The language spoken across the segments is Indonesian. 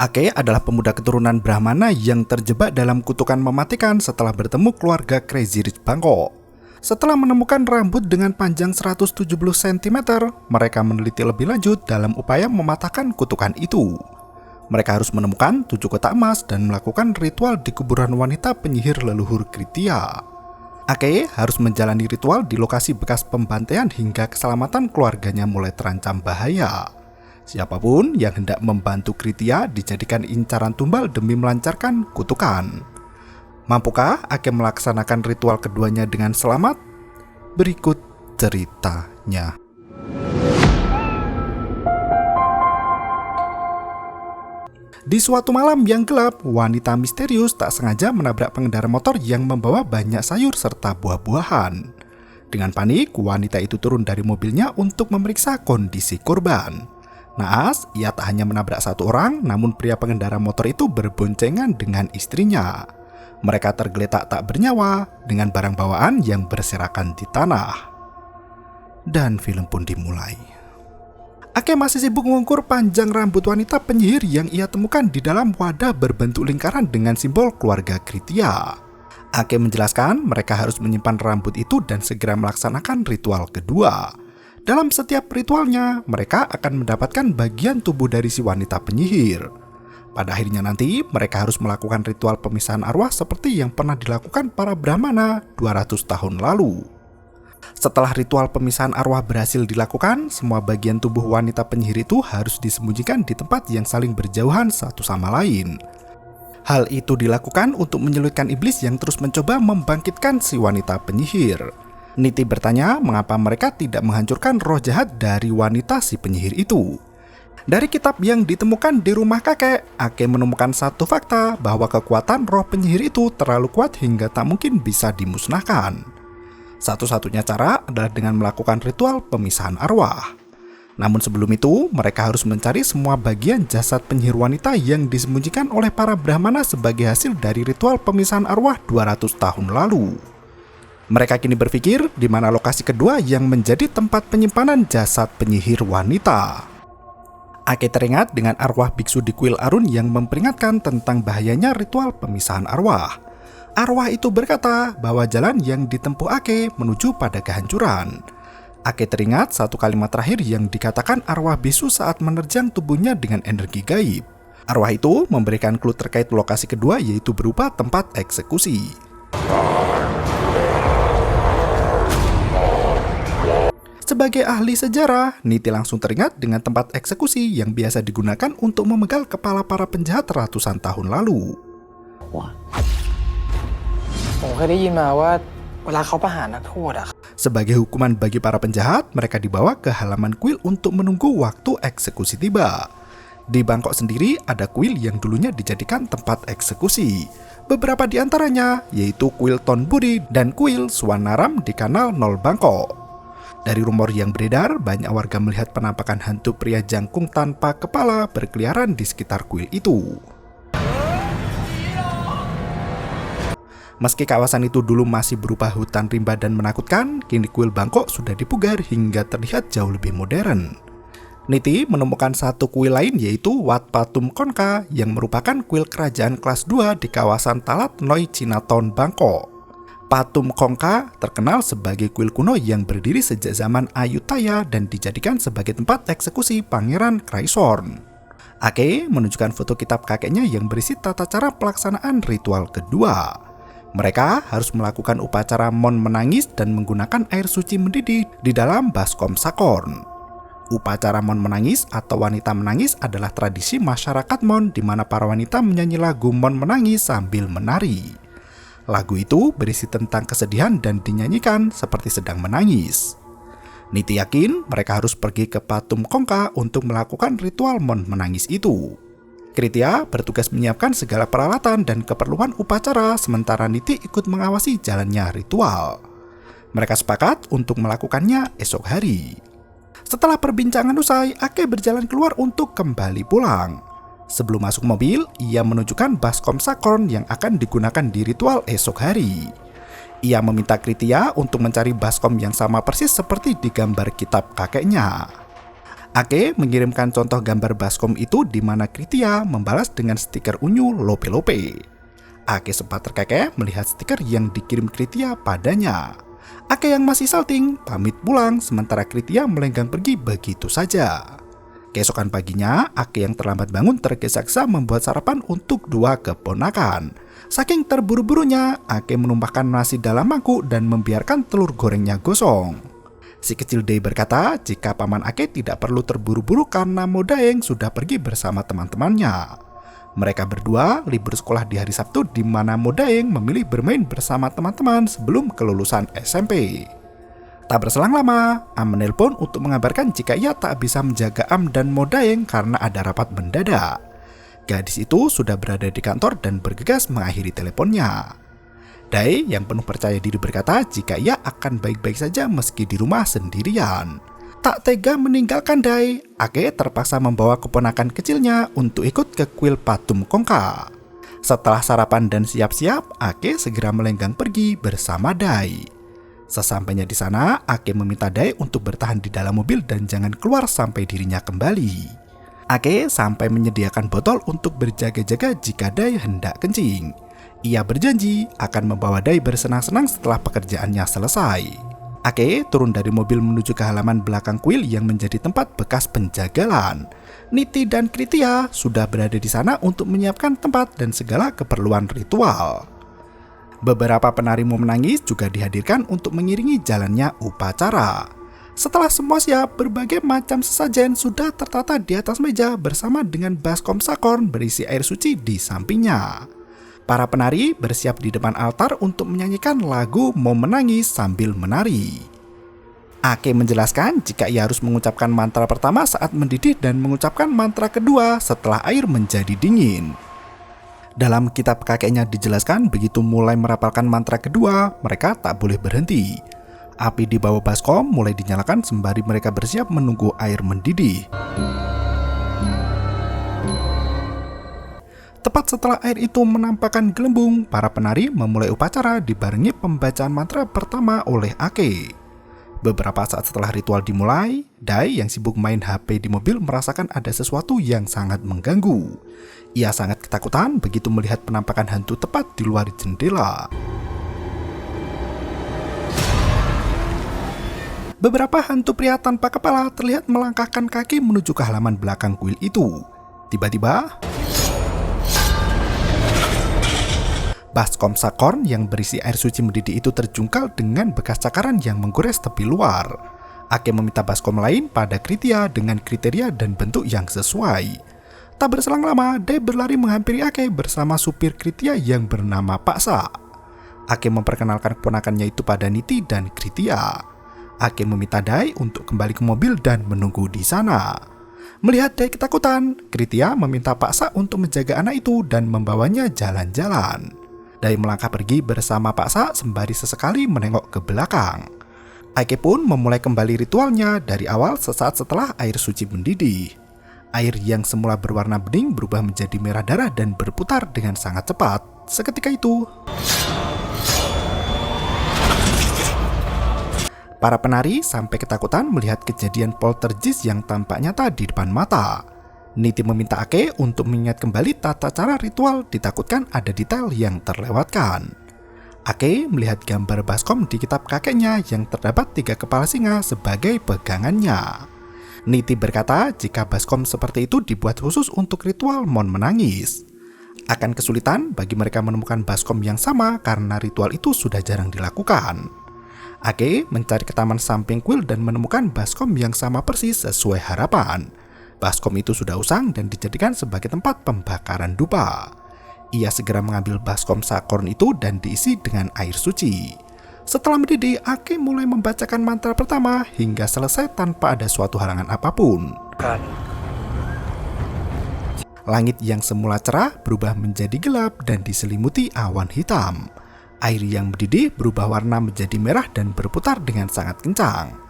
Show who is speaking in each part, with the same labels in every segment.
Speaker 1: Ake adalah pemuda keturunan Brahmana yang terjebak dalam kutukan mematikan setelah bertemu keluarga Crazy Rich Bangkok. Setelah menemukan rambut dengan panjang 170 cm, mereka meneliti lebih lanjut dalam upaya mematahkan kutukan itu. Mereka harus menemukan 7 kotak emas dan melakukan ritual di kuburan wanita penyihir leluhur Kritia. Ake harus menjalani ritual di lokasi bekas pembantaian hingga keselamatan keluarganya mulai terancam bahaya. Siapapun yang hendak membantu Kritia dijadikan incaran tumbal demi melancarkan kutukan. Mampukah Ake melaksanakan ritual keduanya dengan selamat? Berikut ceritanya. Di suatu malam yang gelap, wanita misterius tak sengaja menabrak pengendara motor yang membawa banyak sayur serta buah-buahan. Dengan panik, wanita itu turun dari mobilnya untuk memeriksa kondisi korban. Naas, ia tak hanya menabrak satu orang, namun pria pengendara motor itu berboncengan dengan istrinya. Mereka tergeletak tak bernyawa dengan barang bawaan yang berserakan di tanah. Dan film pun dimulai. Ake masih sibuk mengukur panjang rambut wanita penyihir yang ia temukan di dalam wadah berbentuk lingkaran dengan simbol keluarga Kritia. Ake menjelaskan mereka harus menyimpan rambut itu dan segera melaksanakan ritual kedua. Dalam setiap ritualnya, mereka akan mendapatkan bagian tubuh dari si wanita penyihir. Pada akhirnya nanti, mereka harus melakukan ritual pemisahan arwah seperti yang pernah dilakukan para Brahmana 200 tahun lalu. Setelah ritual pemisahan arwah berhasil dilakukan, semua bagian tubuh wanita penyihir itu harus disembunyikan di tempat yang saling berjauhan satu sama lain. Hal itu dilakukan untuk menyulitkan iblis yang terus mencoba membangkitkan si wanita penyihir. Niti bertanya mengapa mereka tidak menghancurkan roh jahat dari wanita si penyihir itu. Dari kitab yang ditemukan di rumah kakek, Ake menemukan satu fakta bahwa kekuatan roh penyihir itu terlalu kuat hingga tak mungkin bisa dimusnahkan. Satu-satunya cara adalah dengan melakukan ritual pemisahan arwah. Namun sebelum itu, mereka harus mencari semua bagian jasad penyihir wanita yang disembunyikan oleh para Brahmana sebagai hasil dari ritual pemisahan arwah 200 tahun lalu. Mereka kini berpikir di mana lokasi kedua yang menjadi tempat penyimpanan jasad penyihir wanita. Ake teringat dengan arwah biksu di kuil Arun yang memperingatkan tentang bahayanya ritual pemisahan arwah. Arwah itu berkata bahwa jalan yang ditempuh Ake menuju pada kehancuran. Ake teringat satu kalimat terakhir yang dikatakan arwah bisu saat menerjang tubuhnya dengan energi gaib. Arwah itu memberikan clue terkait lokasi kedua yaitu berupa tempat eksekusi. Sebagai ahli sejarah, Niti langsung teringat dengan tempat eksekusi yang biasa digunakan untuk memegal kepala para penjahat ratusan tahun lalu. Sebagai hukuman bagi para penjahat, mereka dibawa ke halaman kuil untuk menunggu waktu eksekusi tiba. Di Bangkok sendiri ada kuil yang dulunya dijadikan tempat eksekusi. Beberapa di antaranya yaitu kuil Thonburi dan kuil Swanaram di Kanal Nol Bangkok. Dari rumor yang beredar, banyak warga melihat penampakan hantu pria jangkung tanpa kepala berkeliaran di sekitar kuil itu. Meski kawasan itu dulu masih berupa hutan rimba dan menakutkan, kini kuil Bangkok sudah dipugar hingga terlihat jauh lebih modern. Niti menemukan satu kuil lain yaitu Wat Patum Konka yang merupakan kuil kerajaan kelas 2 di kawasan Talat Noi Chinatown Bangkok. Patum Kongka terkenal sebagai kuil kuno yang berdiri sejak zaman Ayutthaya dan dijadikan sebagai tempat eksekusi Pangeran Chrysorn. Ake menunjukkan foto kitab kakeknya yang berisi tata cara pelaksanaan ritual kedua. Mereka harus melakukan upacara Mon menangis dan menggunakan air suci mendidih di dalam baskom sakorn. Upacara Mon menangis atau wanita menangis adalah tradisi masyarakat Mon di mana para wanita menyanyi lagu Mon menangis sambil menari. Lagu itu berisi tentang kesedihan dan dinyanyikan seperti sedang menangis. Niti yakin mereka harus pergi ke Patum Kongka untuk melakukan ritual Mon menangis itu. Kritia bertugas menyiapkan segala peralatan dan keperluan upacara sementara Niti ikut mengawasi jalannya ritual. Mereka sepakat untuk melakukannya esok hari. Setelah perbincangan usai, Ake berjalan keluar untuk kembali pulang. Sebelum masuk mobil, ia menunjukkan baskom sakorn yang akan digunakan di ritual esok hari. Ia meminta Kritia untuk mencari baskom yang sama persis seperti di gambar kitab kakeknya. Ake mengirimkan contoh gambar baskom itu di mana Kritya membalas dengan stiker unyu lope-lope. Ake sempat terkekeh melihat stiker yang dikirim Kritya padanya. Ake yang masih salting pamit pulang sementara Kritya melenggang pergi begitu saja. Keesokan paginya, Ake yang terlambat bangun tergesa-gesa membuat sarapan untuk dua keponakan. Saking terburu-burunya, Ake menumpahkan nasi dalam mangkuk dan membiarkan telur gorengnya gosong. Si kecil Dae berkata jika paman Ake tidak perlu terburu-buru karena Mo Daeng sudah pergi bersama teman-temannya. Mereka berdua libur sekolah di hari Sabtu di mana Mo Daeng memilih bermain bersama teman-teman sebelum kelulusan SMP. Tak berselang lama, Am menelpon untuk mengabarkan jika ia tak bisa menjaga Am dan Mo Daeng karena ada rapat mendadak. Gadis itu sudah berada di kantor dan bergegas mengakhiri teleponnya. Dae yang penuh percaya diri berkata jika ia akan baik-baik saja meski di rumah sendirian. Tak tega meninggalkan Dae, Ake terpaksa membawa keponakan kecilnya untuk ikut ke kuil patung Kongka. Setelah sarapan dan siap-siap, Ake segera melenggang pergi bersama Dae. Sesampainya di sana, Ake meminta Dae untuk bertahan di dalam mobil dan jangan keluar sampai dirinya kembali. Ake sampai menyediakan botol untuk berjaga-jaga jika Dae hendak kencing. Ia berjanji akan membawa Dae bersenang-senang setelah pekerjaannya selesai. Ake turun dari mobil menuju ke halaman belakang kuil yang menjadi tempat bekas penjagalan. Niti dan Kritya sudah berada di sana untuk menyiapkan tempat dan segala keperluan ritual. Beberapa penari mau menangis juga dihadirkan untuk mengiringi jalannya upacara. Setelah semua siap, berbagai macam sesajen sudah tertata di atas meja bersama dengan baskom sakorn berisi air suci di sampingnya. Para penari bersiap di depan altar untuk menyanyikan lagu Mau Menangis sambil menari. Ake menjelaskan jika ia harus mengucapkan mantra pertama saat mendidih dan mengucapkan mantra kedua setelah air menjadi dingin. Dalam kitab kakeknya dijelaskan begitu mulai merapalkan mantra kedua, mereka tak boleh berhenti. Api di bawah baskom mulai dinyalakan sembari mereka bersiap menunggu air mendidih. Tepat setelah air itu menampakkan gelembung, para penari memulai upacara dibarengi pembacaan mantra pertama oleh Ake. Beberapa saat setelah ritual dimulai, Dae yang sibuk main HP di mobil merasakan ada sesuatu yang sangat mengganggu. Ia sangat ketakutan begitu melihat penampakan hantu tepat di luar jendela. Beberapa hantu pria tanpa kepala terlihat melangkahkan kaki menuju ke halaman belakang kuil itu. Tiba-tiba, baskom sakorn yang berisi air suci mendidih itu terjungkal dengan bekas cakaran yang menggores tepi luar. Ake meminta baskom lain pada Kritya dengan kriteria dan bentuk yang sesuai. Tak berselang lama, Dae berlari menghampiri Ake bersama supir Kritya yang bernama Pak Sa. Ake memperkenalkan keponakannya itu pada Niti dan Kritya. Ake meminta Dae untuk kembali ke mobil dan menunggu di sana. Melihat Dae ketakutan, Kritya meminta Pak Sa untuk menjaga anak itu dan membawanya jalan-jalan. Dae melangkah pergi bersama Pak Sa sembari sesekali menengok ke belakang. Ake pun memulai kembali ritualnya dari awal sesaat setelah air suci mendidih. Air yang semula berwarna bening berubah menjadi merah darah dan berputar dengan sangat cepat. Seketika itu, para penari sampai ketakutan melihat kejadian poltergeist yang tampak nyata di depan mata. Niti meminta Ake untuk mengingat kembali tata cara ritual, ditakutkan ada detail yang terlewatkan. Ake melihat gambar baskom di kitab kakeknya yang terdapat 3 kepala singa sebagai pegangannya. Niti berkata jika baskom seperti itu dibuat khusus untuk ritual Mon menangis. Akan kesulitan bagi mereka menemukan baskom yang sama karena ritual itu sudah jarang dilakukan. Ake mencari ke taman samping kuil dan menemukan baskom yang sama persis sesuai harapan. Baskom itu sudah usang dan dijadikan sebagai tempat pembakaran dupa. Ia segera mengambil baskom sakorn itu dan diisi dengan air suci. Setelah mendidih, Ake mulai membacakan mantra pertama hingga selesai tanpa ada suatu halangan apapun. Langit yang semula cerah berubah menjadi gelap dan diselimuti awan hitam. Air yang mendidih berubah warna menjadi merah dan berputar dengan sangat kencang.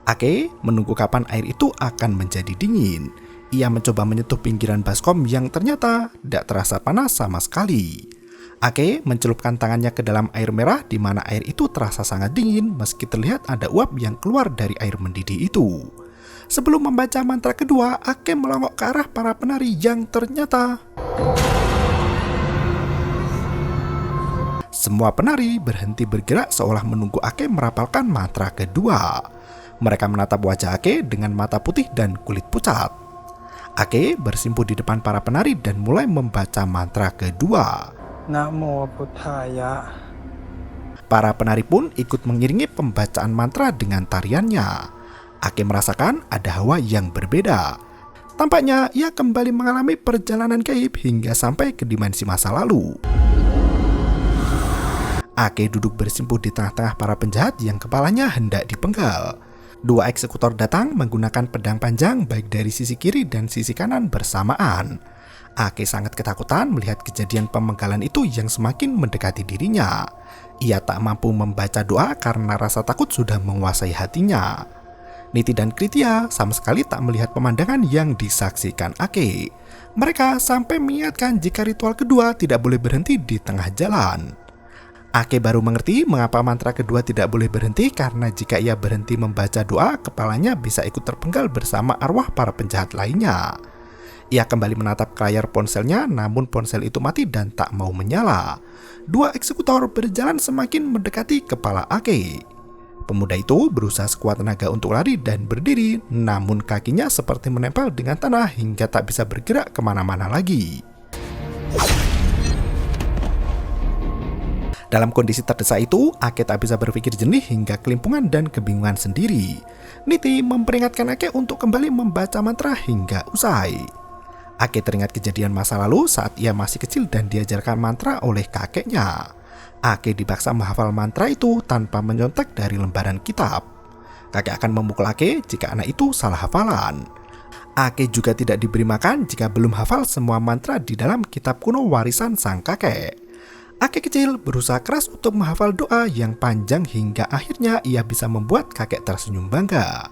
Speaker 1: Ake menunggu kapan air itu akan menjadi dingin. Ia mencoba menyentuh pinggiran baskom yang ternyata tidak terasa panas sama sekali. Ake mencelupkan tangannya ke dalam air merah di mana air itu terasa sangat dingin meski terlihat ada uap yang keluar dari air mendidih itu. Sebelum membaca mantra kedua, Ake melongok ke arah para penari yang ternyata semua penari berhenti bergerak seolah menunggu Ake merapalkan mantra kedua. Mereka menatap wajah Ake dengan mata putih dan kulit pucat. Ake bersimpuh di depan para penari dan mulai membaca mantra kedua.
Speaker 2: Namo Buddhaya.
Speaker 1: Para penari pun ikut mengiringi pembacaan mantra dengan tariannya. Ake merasakan ada hawa yang berbeda. Tampaknya ia kembali mengalami perjalanan gaib hingga sampai ke dimensi masa lalu. Ake duduk bersimpuh di tengah-tengah para penjahat yang kepalanya hendak dipenggal. Dua eksekutor datang menggunakan pedang panjang baik dari sisi kiri dan sisi kanan bersamaan. Ake sangat ketakutan melihat kejadian pemenggalan itu yang semakin mendekati dirinya. Ia tak mampu membaca doa karena rasa takut sudah menguasai hatinya. Niti dan Kritia sama sekali tak melihat pemandangan yang disaksikan Ake. Mereka sampai mengingatkan jika ritual kedua tidak boleh berhenti di tengah jalan. Ake baru mengerti mengapa mantra kedua tidak boleh berhenti karena jika ia berhenti membaca doa, kepalanya bisa ikut terpenggal bersama arwah para penjahat lainnya. Ia kembali menatap ke layar ponselnya, namun ponsel itu mati dan tak mau menyala. Dua eksekutor berjalan semakin mendekati kepala Ake. Pemuda itu berusaha sekuat tenaga untuk lari dan berdiri, namun kakinya seperti menempel dengan tanah hingga tak bisa bergerak kemana-mana lagi. Dalam kondisi terdesak itu, Ake tak bisa berpikir jernih hingga kelimpungan dan kebingungan sendiri. Niti memperingatkan Ake untuk kembali membaca mantra hingga usai. Ake teringat kejadian masa lalu saat ia masih kecil dan diajarkan mantra oleh kakeknya. Ake dipaksa menghafal mantra itu tanpa menyontek dari lembaran kitab. Kakek akan memukul Ake jika anak itu salah hafalan. Ake juga tidak diberi makan jika belum hafal semua mantra di dalam kitab kuno warisan sang kakek. Ake kecil berusaha keras untuk menghafal doa yang panjang hingga akhirnya ia bisa membuat kakek tersenyum bangga.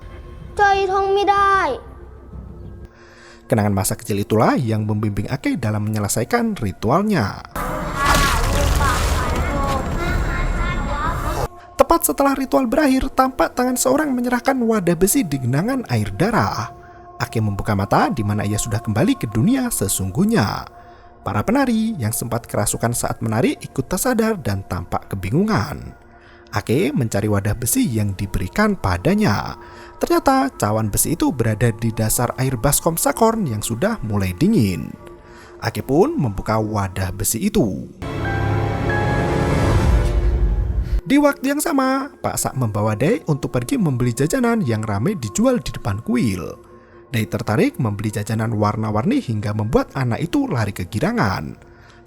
Speaker 1: Kenangan masa kecil itulah yang membimbing Ake dalam menyelesaikan ritualnya. Tepat setelah ritual berakhir, tampak tangan seorang menyerahkan wadah besi di genangan air darah. Ake membuka mata di mana ia sudah kembali ke dunia sesungguhnya. Para penari yang sempat kerasukan saat menari ikut tersadar dan tampak kebingungan. Ake mencari wadah besi yang diberikan padanya. Ternyata cawan besi itu berada di dasar air baskom sakorn yang sudah mulai dingin. Ake pun membuka wadah besi itu. Di waktu yang sama, Pak Sak membawa Dai untuk pergi membeli jajanan yang ramai dijual di depan kuil. Dai tertarik membeli jajanan warna-warni hingga membuat anak itu lari kegirangan.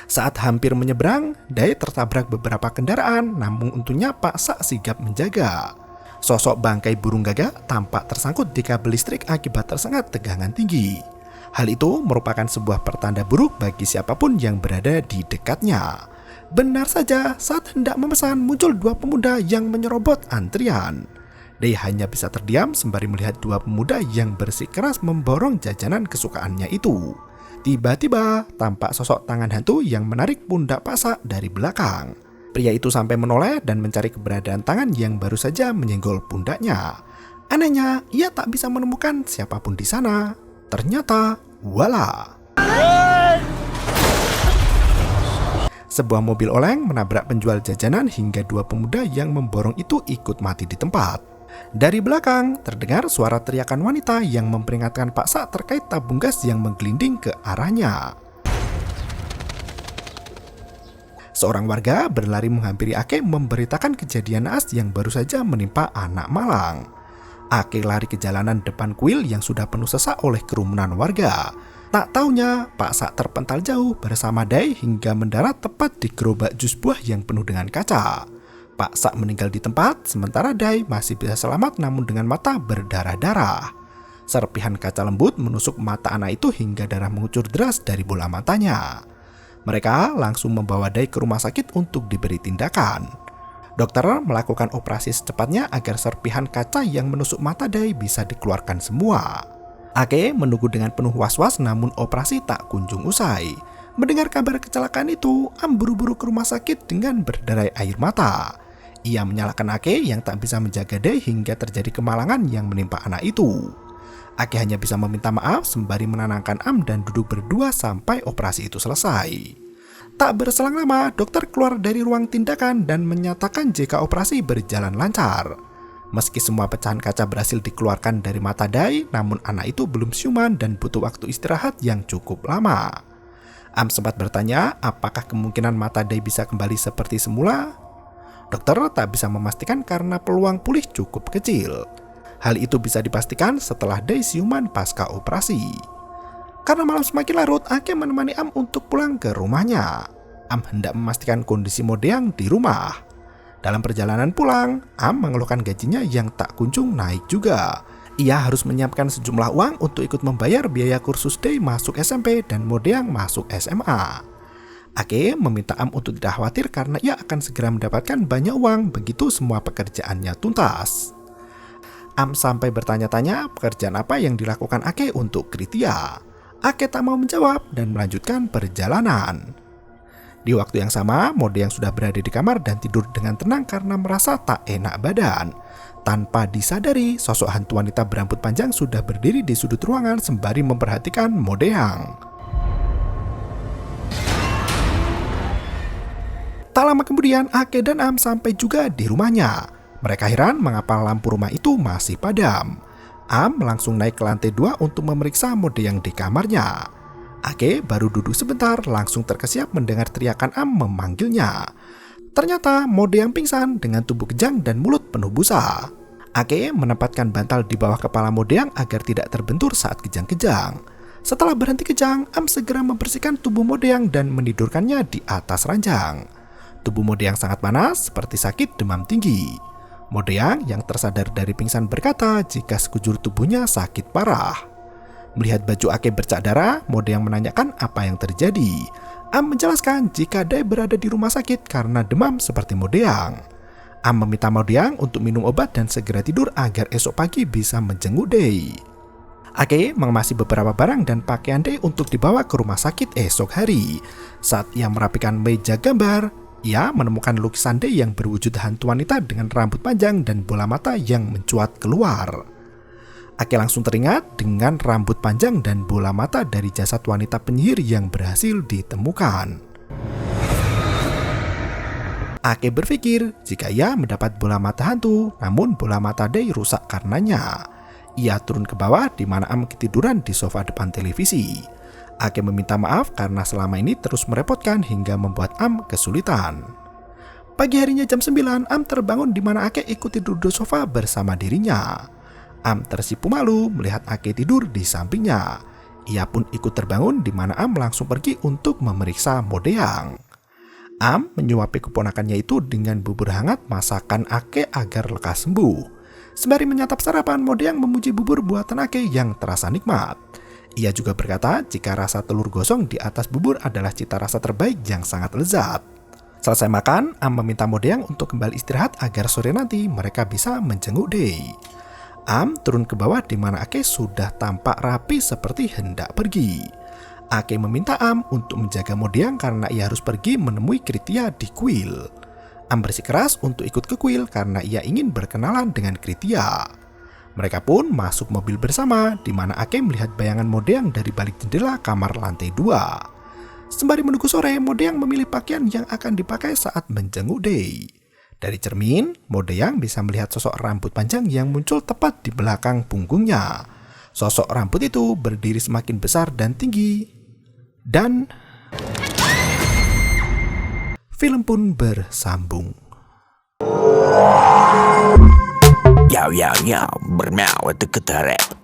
Speaker 1: Saat hampir menyeberang, Dai tertabrak beberapa kendaraan, namun untungnya Pak Sak sigap menjaga. Sosok bangkai burung gagak tampak tersangkut di kabel listrik akibat tersengat tegangan tinggi. Hal itu merupakan sebuah pertanda buruk bagi siapapun yang berada di dekatnya. Benar saja, saat hendak memesan muncul dua pemuda yang menyerobot antrian. Dai hanya bisa terdiam sembari melihat dua pemuda yang bersikeras memborong jajanan kesukaannya itu. Tiba-tiba tampak sosok tangan hantu yang menarik pundak Pak Sak dari belakang. Pria itu sampai menoleh dan mencari keberadaan tangan yang baru saja menyenggol pundaknya. Anehnya, ia tak bisa menemukan siapapun di sana. Ternyata, wala! Sebuah mobil oleng menabrak penjual jajanan hingga dua pemuda yang memborong itu ikut mati di tempat. Dari belakang, terdengar suara teriakan wanita yang memperingatkan Pak Sak terkait tabung gas yang menggelinding ke arahnya. Seorang warga berlari menghampiri Ake memberitakan kejadian naas yang baru saja menimpa anak malang. Ake lari ke jalanan depan kuil yang sudah penuh sesak oleh kerumunan warga. Tak taunya, Pak Sak terpental jauh bersama Dai hingga mendarat tepat di gerobak jus buah yang penuh dengan kaca. Pak Sak meninggal di tempat, sementara Dai masih bisa selamat namun dengan mata berdarah-darah. Serpihan kaca lembut menusuk mata anak itu hingga darah mengucur deras dari bola matanya. Mereka langsung membawa Dai ke rumah sakit untuk diberi tindakan. Dokter melakukan operasi secepatnya agar serpihan kaca yang menusuk mata Dai bisa dikeluarkan semua. Ake menunggu dengan penuh was-was namun operasi tak kunjung usai. Mendengar kabar kecelakaan itu, Am buru-buru ke rumah sakit dengan berderai air mata. Ia menyalahkan Ake yang tak bisa menjaga Dai hingga terjadi kemalangan yang menimpa anak itu. Ake hanya bisa meminta maaf sembari menenangkan Am dan duduk berdua sampai operasi itu selesai. Tak berselang lama, dokter keluar dari ruang tindakan dan menyatakan jika operasi berjalan lancar. Meski semua pecahan kaca berhasil dikeluarkan dari mata Dai, namun anak itu belum siuman dan butuh waktu istirahat yang cukup lama. Am sempat bertanya apakah kemungkinan mata Dai bisa kembali seperti semula. Dokter tak bisa memastikan karena peluang pulih cukup kecil. Hal itu bisa dipastikan setelah Dai siuman pasca operasi. Karena malam semakin larut, Ake menemani Am untuk pulang ke rumahnya. Am hendak memastikan kondisi Modeang di rumah. Dalam perjalanan pulang, Am mengeluhkan gajinya yang tak kunjung naik juga. Ia harus menyiapkan sejumlah uang untuk ikut membayar biaya kursus Dai masuk SMP dan Modeang masuk SMA. Ake meminta Am untuk tidak khawatir karena ia akan segera mendapatkan banyak uang begitu semua pekerjaannya tuntas. Am sampai bertanya-tanya pekerjaan apa yang dilakukan Ake untuk Kritia. Ake tak mau menjawab dan melanjutkan perjalanan. Di waktu yang sama, Modeang sudah berada di kamar dan tidur dengan tenang karena merasa tak enak badan. Tanpa disadari, sosok hantu wanita berambut panjang sudah berdiri di sudut ruangan sembari memperhatikan Modeang. Tak lama kemudian, Ake dan Am sampai juga di rumahnya. Mereka heran mengapa lampu rumah itu masih padam. Am langsung naik ke lantai 2 untuk memeriksa Modeang di kamarnya. Ake baru duduk sebentar langsung terkesiap mendengar teriakan Am memanggilnya. Ternyata Modeang pingsan dengan tubuh kejang dan mulut penuh busa. Ake menempatkan bantal di bawah kepala Modeang agar tidak terbentur saat kejang-kejang. Setelah berhenti kejang, Am segera membersihkan tubuh Modeang dan menidurkannya di atas ranjang. Tubuh Modeang sangat panas seperti sakit demam tinggi. Modeang yang tersadar dari pingsan berkata jika sekujur tubuhnya sakit parah. Melihat baju Ake bercak darah, Modeang menanyakan apa yang terjadi. Am menjelaskan jika Dai berada di rumah sakit karena demam seperti Modeang. Am meminta Modeang untuk minum obat dan segera tidur agar esok pagi bisa menjenguk Dai. Ake mengemasi beberapa barang dan pakaian Dai untuk dibawa ke rumah sakit esok hari. Saat ia merapikan meja gambar, ia menemukan lukisan Dai yang berwujud hantu wanita dengan rambut panjang dan bola mata yang mencuat keluar. Ake langsung teringat dengan rambut panjang dan bola mata dari jasad wanita penyihir yang berhasil ditemukan. Ake berpikir jika ia mendapat bola mata hantu, namun bola mata Dai rusak karenanya. Ia turun ke bawah di mana Am ketiduran di sofa depan televisi. Ake meminta maaf karena selama ini terus merepotkan hingga membuat Am kesulitan. Pagi harinya jam 9, Am terbangun di mana Ake ikut tidur di sofa bersama dirinya. Am tersipu malu melihat Ake tidur di sampingnya. Ia pun ikut terbangun di mana Am langsung pergi untuk memeriksa Modeang. Am menyuapi keponakannya itu dengan bubur hangat masakan Ake agar lekas sembuh. Sembari menyantap sarapan, Modeang memuji bubur buatan Ake yang terasa nikmat. Ia juga berkata jika rasa telur gosong di atas bubur adalah cita rasa terbaik yang sangat lezat. Selesai makan, Am meminta Modeang untuk kembali istirahat agar sore nanti mereka bisa menjenguk Dai. Am turun ke bawah di mana Ake sudah tampak rapi seperti hendak pergi. Ake meminta Am untuk menjaga Modeang karena ia harus pergi menemui Kritia di kuil. Am bersikeras untuk ikut ke kuil karena ia ingin berkenalan dengan Kritia. Mereka pun masuk mobil bersama, di mana Ake melihat bayangan Modeang dari balik jendela kamar lantai 2. Sembari menunggu sore, Modeang memilih pakaian yang akan dipakai saat menjenguk Dai. Dari cermin, Modeang bisa melihat sosok rambut panjang yang muncul tepat di belakang punggungnya. Sosok rambut itu berdiri semakin besar dan tinggi. Dan film pun bersambung.
Speaker 3: Yo, bermau itu ketara.